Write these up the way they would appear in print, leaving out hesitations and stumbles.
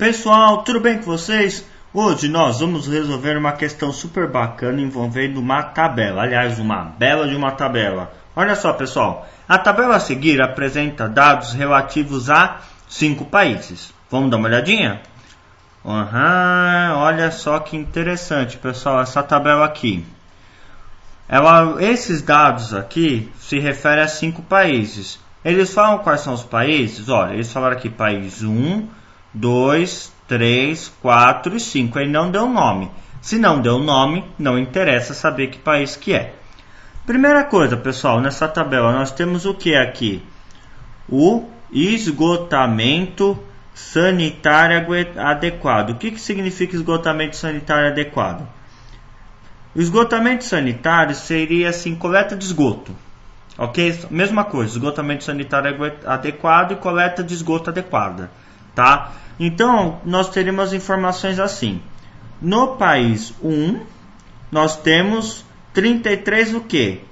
Pessoal, tudo bem com vocês? Hoje nós vamos resolver uma questão super bacana envolvendo uma tabela. Aliás, uma bela de uma tabela. Olha só, pessoal. A tabela a seguir apresenta dados relativos a 5 países. Vamos dar uma olhadinha? Olha só que interessante, pessoal, essa tabela aqui. Esses dados aqui se referem a 5 países. Eles falam quais são os países? Olha, eles falaram aqui país 1, 2, 3, 4 e 5. Ele não deu nome. Se não deu nome, não interessa saber que país que é. Primeira coisa, pessoal, nessa tabela nós temos o que aqui? O esgotamento sanitário adequado. O que significa esgotamento sanitário adequado? O esgotamento sanitário seria assim, coleta de esgoto. Ok? Mesma coisa, esgotamento sanitário adequado e coleta de esgoto adequada. Tá? Então, nós teríamos informações assim. No país 1, nós temos 33 o quê?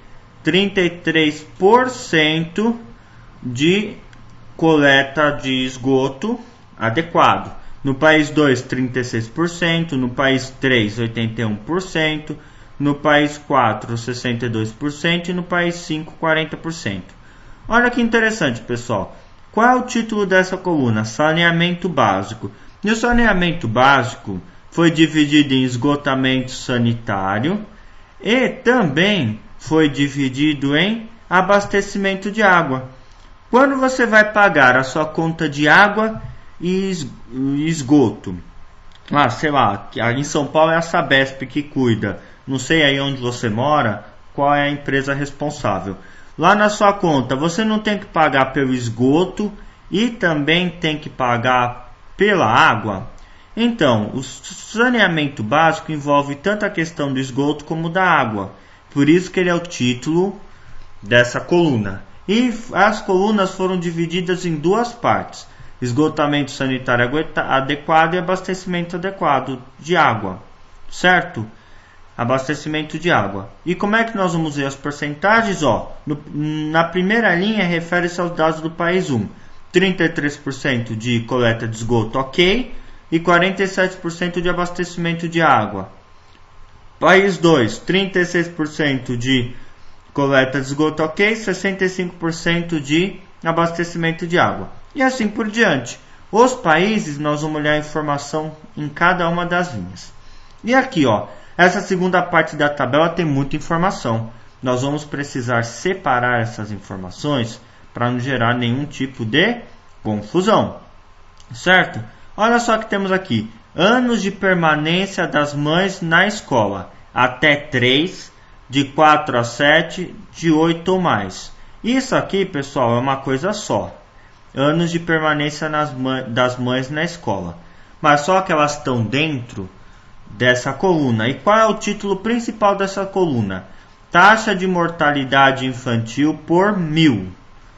33% de coleta de esgoto adequado. No país 2, 36%, no país 3, 81%, no país 4, 62% e no país 5, 40%. Olha que interessante, pessoal. Qual é o título dessa coluna? Saneamento básico. E o saneamento básico foi dividido em esgotamento sanitário e também foi dividido em abastecimento de água. Quando você vai pagar a sua conta de água e esgoto, sei lá, em São Paulo é a Sabesp que cuida, não sei aí onde você mora, qual é a empresa responsável. Lá na sua conta você não tem que pagar pelo esgoto e também tem que pagar pela água. Então, o saneamento básico envolve tanto a questão do esgoto como da água. Por isso que ele é o título dessa coluna. E as colunas foram divididas em duas partes: esgotamento sanitário adequado e abastecimento adequado de água, certo? Abastecimento de água. E como é que nós vamos ver as porcentagens? Na primeira linha refere-se aos dados do país 1. 33% de coleta de esgoto ok e 47% de abastecimento de água. País 2, 36% de coleta de esgoto ok, 65% de abastecimento de água. E assim por diante. Os países, nós vamos olhar a informação em cada uma das linhas. E aqui, essa segunda parte da tabela tem muita informação. Nós vamos precisar separar essas informações para não gerar nenhum tipo de confusão. Certo? Olha só que temos aqui. Anos de permanência das mães na escola. Até 3, de 4 a 7, de 8 ou mais. Isso aqui, pessoal, é uma coisa só. Anos de permanência das mães na escola. Mas só que elas estão dentro dessa coluna. E qual é o título principal dessa coluna? Taxa de mortalidade infantil por 1000.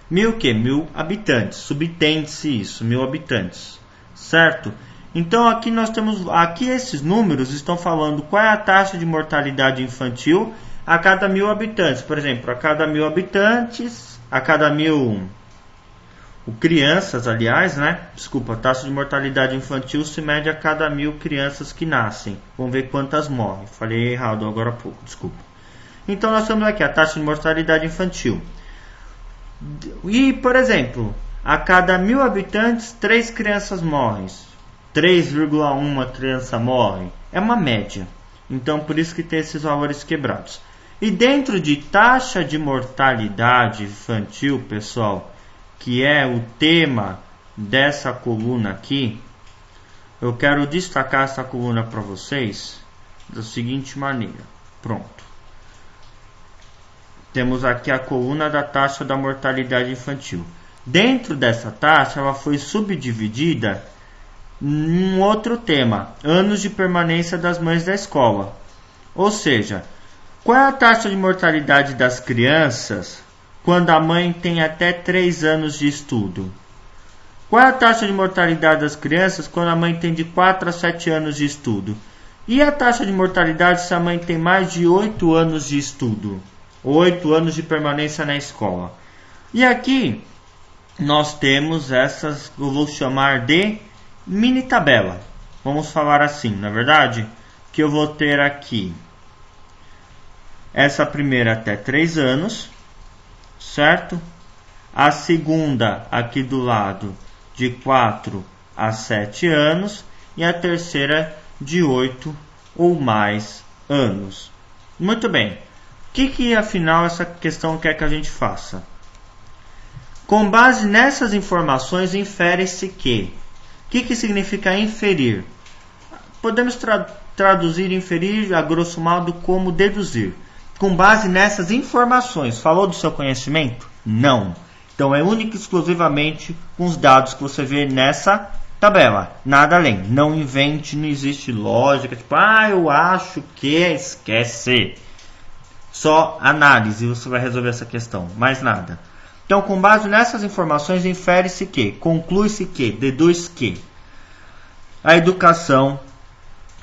1000 o quê? 1000 habitantes. Subtende-se isso, 1000 habitantes. Certo? Então aqui nós temos, esses números estão falando qual é a taxa de mortalidade infantil a cada 1000 habitantes. Por exemplo, a cada 1000 habitantes, a cada 1000 crianças, aliás, Desculpa, a taxa de mortalidade infantil se mede a cada 1000 crianças que nascem. Vamos ver quantas morrem. Falei errado agora há pouco, desculpa. Então nós temos aqui a taxa de mortalidade infantil. E, por exemplo, a cada 1000 habitantes, 3 crianças morrem. 3,1 criança morre. É uma média. Então, por isso que tem esses valores quebrados. E dentro de taxa de mortalidade infantil, pessoal, que é o tema dessa coluna aqui, eu quero destacar essa coluna para vocês da seguinte maneira. Pronto. Temos aqui a coluna da taxa da mortalidade infantil. Dentro dessa taxa, ela foi subdividida em um outro tema, anos de permanência das mães da escola. Ou seja, qual é a taxa de mortalidade das crianças quando a mãe tem até 3 anos de estudo? Qual é a taxa de mortalidade das crianças quando a mãe tem de 4 a 7 anos de estudo? E a taxa de mortalidade se a mãe tem mais de 8 anos de estudo? 8 anos de permanência na escola. E aqui nós temos essas, eu vou chamar de mini tabela. Vamos falar assim, na verdade, que eu vou ter aqui essa primeira até 3 anos, certo? A segunda aqui do lado de 4 a 7 anos e a terceira de 8 ou mais anos. Muito bem. O que afinal essa questão quer que a gente faça? Com base nessas informações, infere-se que... O que significa inferir? Podemos traduzir inferir a grosso modo como deduzir. Com base nessas informações. Falou do seu conhecimento? Não. Então é único e exclusivamente com os dados que você vê nessa tabela. Nada além. Não invente, não existe lógica. Tipo, eu acho que... Esquece. Só análise você vai resolver essa questão. Mais nada. Então, com base nessas informações, infere-se que, conclui-se que, deduz que a educação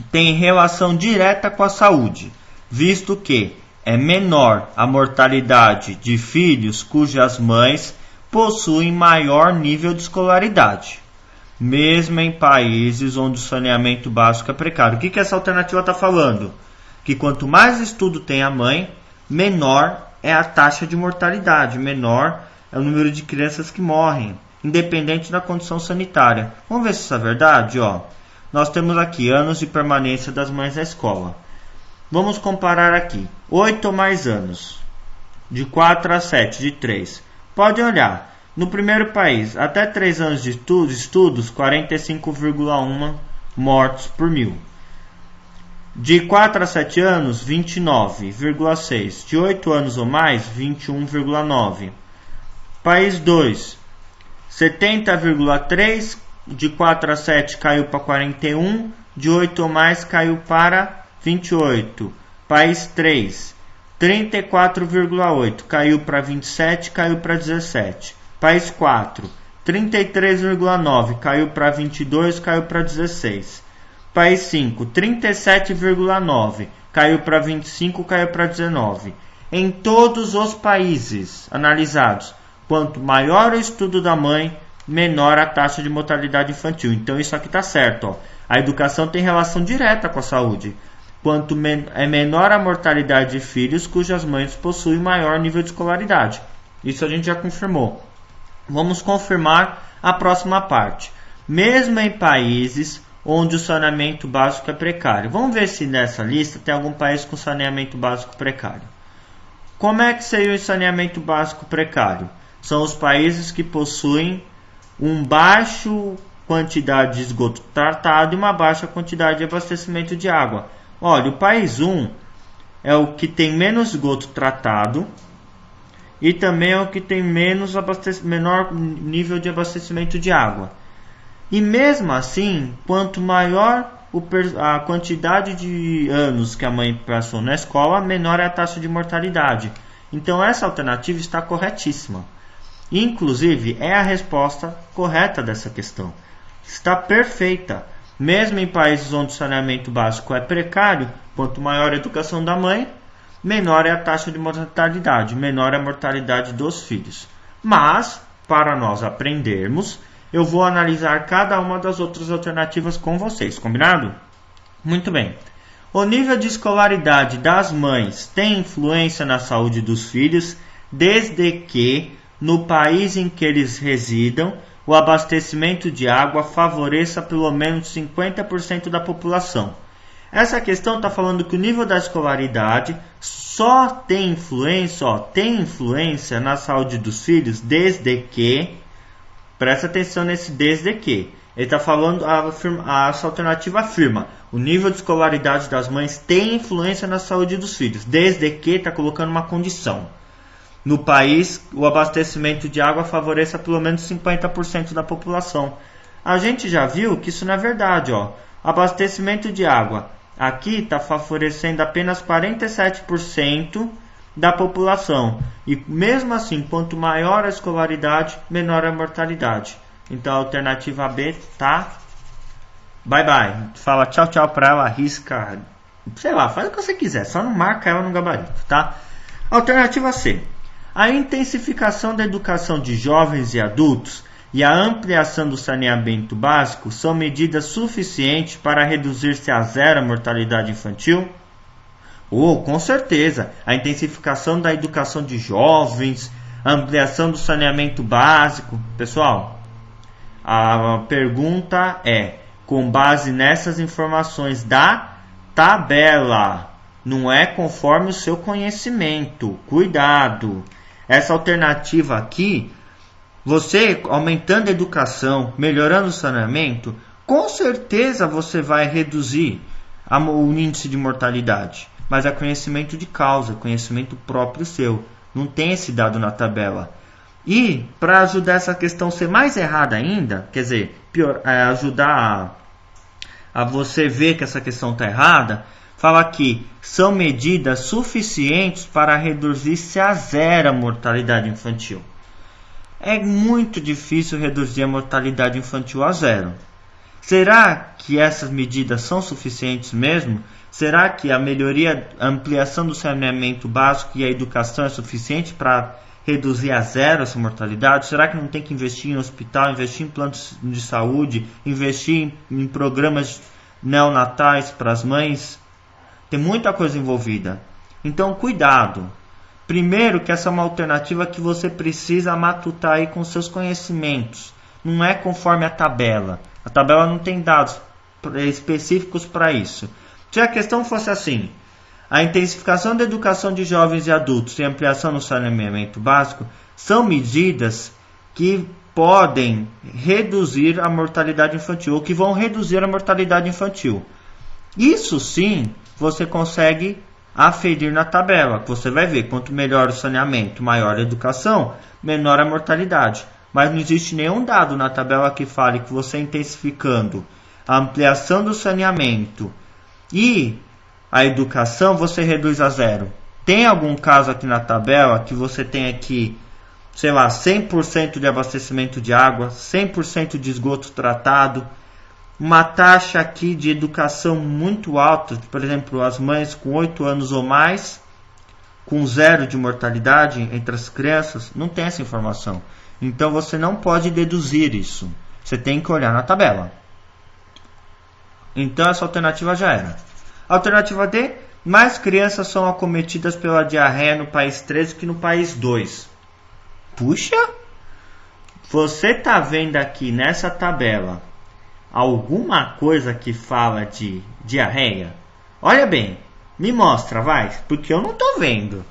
tem relação direta com a saúde, visto que é menor a mortalidade de filhos cujas mães possuem maior nível de escolaridade, mesmo em países onde o saneamento básico é precário. O que essa alternativa está falando? Que quanto mais estudo tem a mãe, menor é a taxa de mortalidade, menor é o número de crianças que morrem, independente da condição sanitária. Vamos ver se isso é verdade, ó. Nós temos aqui anos de permanência das mães na escola. Vamos comparar aqui. 8 ou mais anos. De 4 a 7, de 3. Pode olhar. No primeiro país, até 3 anos de estudos, 45,1 mortos por mil. De 4 a 7 anos, 29,6. De 8 anos ou mais, 21,9. País 2, 70,3, de 4 a 7 caiu para 41, de 8 ou mais caiu para 28. País 3, 34,8, caiu para 27, caiu para 17. País 4, 33,9, caiu para 22, caiu para 16. País 5, 37,9, caiu para 25, caiu para 19. Em todos os países analisados, quanto maior o estudo da mãe, menor a taxa de mortalidade infantil. Então isso aqui está certo. Ó. A educação tem relação direta com a saúde. Quanto é menor a mortalidade de filhos cujas mães possuem maior nível de escolaridade. Isso a gente já confirmou. Vamos confirmar a próxima parte. Mesmo em países onde o saneamento básico é precário. Vamos ver se nessa lista tem algum país com saneamento básico precário. Como é que seria o saneamento básico precário? São os países que possuem uma baixa quantidade de esgoto tratado e uma baixa quantidade de abastecimento de água. Olha, o país 1 é o que tem menos esgoto tratado e também é o que tem menor nível de abastecimento de água. E mesmo assim, quanto maior a quantidade de anos que a mãe passou na escola, menor é a taxa de mortalidade. Então essa alternativa está corretíssima. Inclusive, é a resposta correta dessa questão. Está perfeita. Mesmo em países onde o saneamento básico é precário, quanto maior a educação da mãe, menor é a taxa de mortalidade, menor é a mortalidade dos filhos. Mas, para nós aprendermos, eu vou analisar cada uma das outras alternativas com vocês, combinado? Muito bem. O nível de escolaridade das mães tem influência na saúde dos filhos, desde que no país em que eles residam, o abastecimento de água favoreça pelo menos 50% da população. Essa questão está falando que o nível da escolaridade só tem influência na saúde dos filhos desde que, presta atenção nesse desde que, ele está falando, essa alternativa afirma, o nível de escolaridade das mães tem influência na saúde dos filhos, desde que está colocando uma condição. No país, o abastecimento de água favoreça pelo menos 50% da população. A gente já viu que isso não é verdade. Ó. Abastecimento de água aqui está favorecendo apenas 47% da população. E mesmo assim, quanto maior a escolaridade, menor a mortalidade. Então a alternativa B tá bye bye. Fala tchau tchau para ela, arrisca, sei lá, faz o que você quiser, só não marca ela no gabarito, tá? Alternativa C. A intensificação da educação de jovens e adultos e a ampliação do saneamento básico são medidas suficientes para reduzir-se a zero a mortalidade infantil? Com certeza, a intensificação da educação de jovens, a ampliação do saneamento básico. Pessoal, a pergunta é, com base nessas informações da tabela, não é conforme o seu conhecimento. Cuidado! Essa alternativa aqui, você aumentando a educação, melhorando o saneamento, com certeza você vai reduzir o índice de mortalidade. Mas é conhecimento de causa, conhecimento próprio seu. Não tem esse dado na tabela. E para ajudar essa questão a ser mais errada ainda, quer dizer, ajudar a você ver que essa questão está errada, fala que são medidas suficientes para reduzir-se a zero a mortalidade infantil. É muito difícil reduzir a mortalidade infantil a zero. Será que essas medidas são suficientes mesmo? Será que a ampliação do saneamento básico e a educação é suficiente para reduzir a zero essa mortalidade? Será que não tem que investir em hospital, investir em planos de saúde, investir em programas neonatais para as mães? Tem muita coisa envolvida. Então, cuidado. Primeiro que essa é uma alternativa que você precisa matutar aí com seus conhecimentos. Não é conforme a tabela. A tabela não tem dados específicos para isso. Se a questão fosse assim, a intensificação da educação de jovens e adultos e ampliação no saneamento básico são medidas que podem reduzir a mortalidade infantil, ou que vão reduzir a mortalidade infantil. Isso sim, você consegue aferir na tabela. Você vai ver, quanto melhor o saneamento, maior a educação, menor a mortalidade. Mas não existe nenhum dado na tabela que fale que você intensificando a ampliação do saneamento e a educação, você reduz a zero. Tem algum caso aqui na tabela que você tem aqui, sei lá, 100% de abastecimento de água, 100% de esgoto tratado, uma taxa aqui de educação muito alta, por exemplo, as mães com 8 anos ou mais, com zero de mortalidade entre as crianças? Não tem essa informação. Então você não pode deduzir isso. Você tem que olhar na tabela. Então essa alternativa já era. Alternativa D, mais crianças são acometidas pela diarreia no país 3 que no país 2. Puxa! Você está vendo aqui nessa tabela alguma coisa que fala de diarreia? Olha bem, me mostra, vai, porque eu não estou vendo.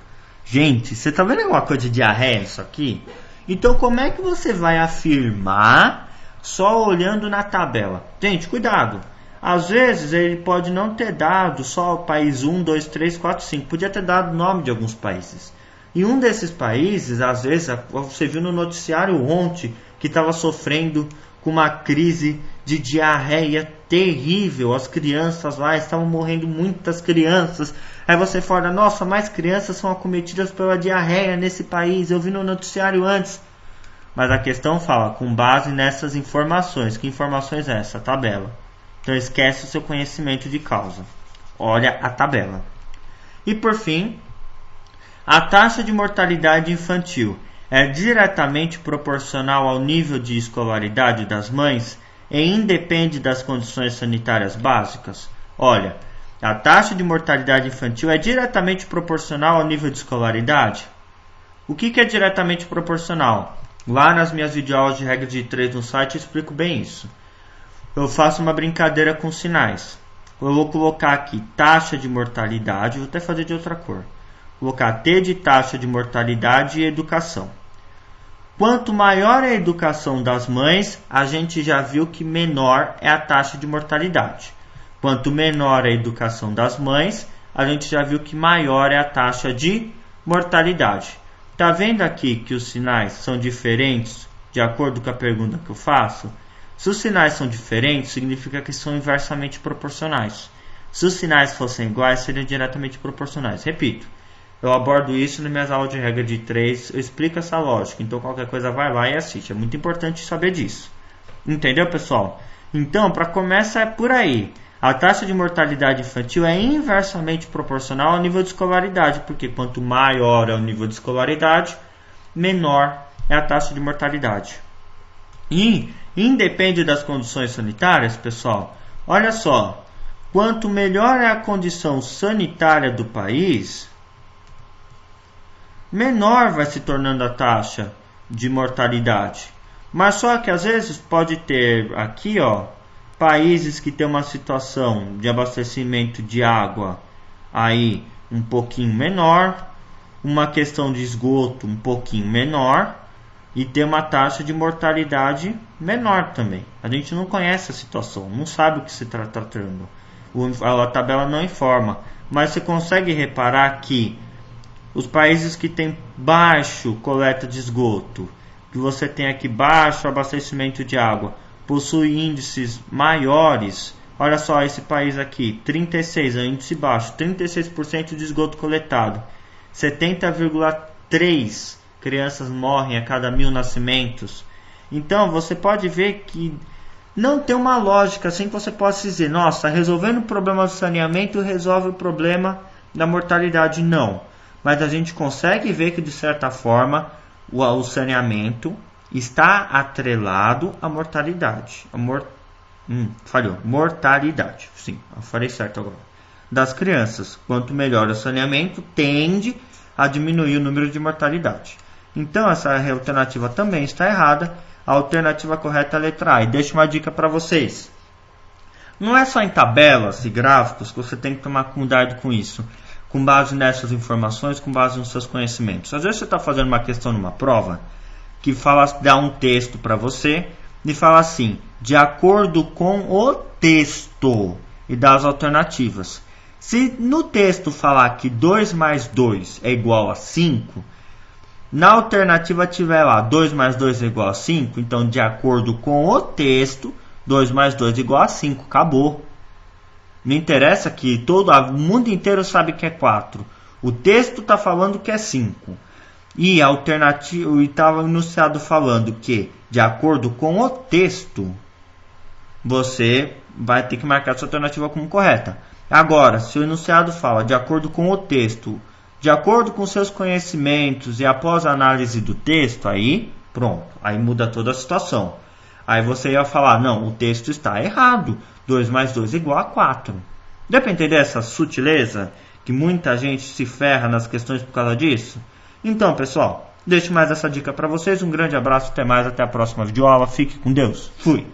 Gente, você está vendo alguma coisa de diarreia nisso aqui? Então como é que você vai afirmar só olhando na tabela? Gente, cuidado. Às vezes ele pode não ter dado só o país 1, 2, 3, 4, 5. Podia ter dado o nome de alguns países. E um desses países, às vezes, você viu no noticiário ontem que estava sofrendo com uma crise de diarreia terrível. As crianças lá estavam morrendo, muitas crianças. Aí você fala, nossa, mais crianças são acometidas pela diarreia nesse país. Eu vi no noticiário antes. Mas a questão fala, com base nessas informações. Que informações é essa? Tabela. Então esquece o seu conhecimento de causa. Olha a tabela. E por fim, a taxa de mortalidade infantil é diretamente proporcional ao nível de escolaridade das mães e independe das condições sanitárias básicas? Olha, a taxa de mortalidade infantil é diretamente proporcional ao nível de escolaridade? O que é diretamente proporcional? Lá nas minhas videoaulas de regra de 3 no site eu explico bem isso. Eu faço uma brincadeira com sinais. Eu vou colocar aqui taxa de mortalidade, vou até fazer de outra cor. Vou colocar T de taxa de mortalidade e educação. Quanto maior é a educação das mães, a gente já viu que menor é a taxa de mortalidade. Quanto menor é a educação das mães, a gente já viu que maior é a taxa de mortalidade. Tá vendo aqui que os sinais são diferentes de acordo com a pergunta que eu faço? Se os sinais são diferentes, significa que são inversamente proporcionais. Se os sinais fossem iguais, seriam diretamente proporcionais. Repito, eu abordo isso nas minhas aulas de regra de 3, eu explico essa lógica. Então qualquer coisa vai lá e assiste. É muito importante saber disso. Entendeu, pessoal? Então, para começar é por aí. A taxa de mortalidade infantil é inversamente proporcional ao nível de escolaridade, porque quanto maior é o nível de escolaridade, menor é a taxa de mortalidade. E independe das condições sanitárias, pessoal. Olha só, quanto melhor é a condição sanitária do país, menor vai se tornando a taxa de mortalidade. Mas só que às vezes pode ter aqui, ó, países que tem uma situação de abastecimento de água aí um pouquinho menor, uma questão de esgoto um pouquinho menor e ter uma taxa de mortalidade menor também. A gente não conhece a situação, não sabe o que se está tratando. A tabela não informa, mas você consegue reparar que os países que têm baixo coleta de esgoto, que você tem aqui baixo abastecimento de água, possuem índices maiores. Olha só esse país aqui, 36, é um índice baixo, 36% de esgoto coletado, 70,3 crianças morrem a cada 1000 nascimentos. Então você pode ver que não tem uma lógica assim que você possa dizer, nossa, resolvendo o problema do saneamento resolve o problema da mortalidade. Não, mas a gente consegue ver que de certa forma o saneamento está atrelado à mortalidade. Mortalidade, sim, eu falei certo agora. Das crianças, quanto melhor o saneamento, tende a diminuir o número de mortalidade. Então essa alternativa também está errada. A alternativa correta é a letra A. E deixo uma dica para vocês. Não é só em tabelas e gráficos que você tem que tomar cuidado com isso. Com base nessas informações, com base nos seus conhecimentos. Às vezes você está fazendo uma questão numa prova que dá um texto para você e fala assim, de acordo com o texto, e dá as alternativas. Se no texto falar que 2 mais 2 é igual a 5, na alternativa tiver lá 2 mais 2 é igual a 5, então de acordo com o texto, 2 mais 2 é igual a 5, acabou. Não interessa que o mundo inteiro sabe que é 4. O texto está falando que é 5. E a alternativa estava enunciado falando que, de acordo com o texto, você vai ter que marcar a sua alternativa como correta. Agora, se o enunciado fala de acordo com o texto, de acordo com seus conhecimentos e após a análise do texto, aí pronto, aí muda toda a situação. Aí você ia falar, não, o texto está errado, 2 mais 2 é igual a 4. Deu para entender essa sutileza que muita gente se ferra nas questões por causa disso? Então, pessoal, deixo mais essa dica para vocês. Um grande abraço, até mais, até a próxima videoaula. Fique com Deus. Fui!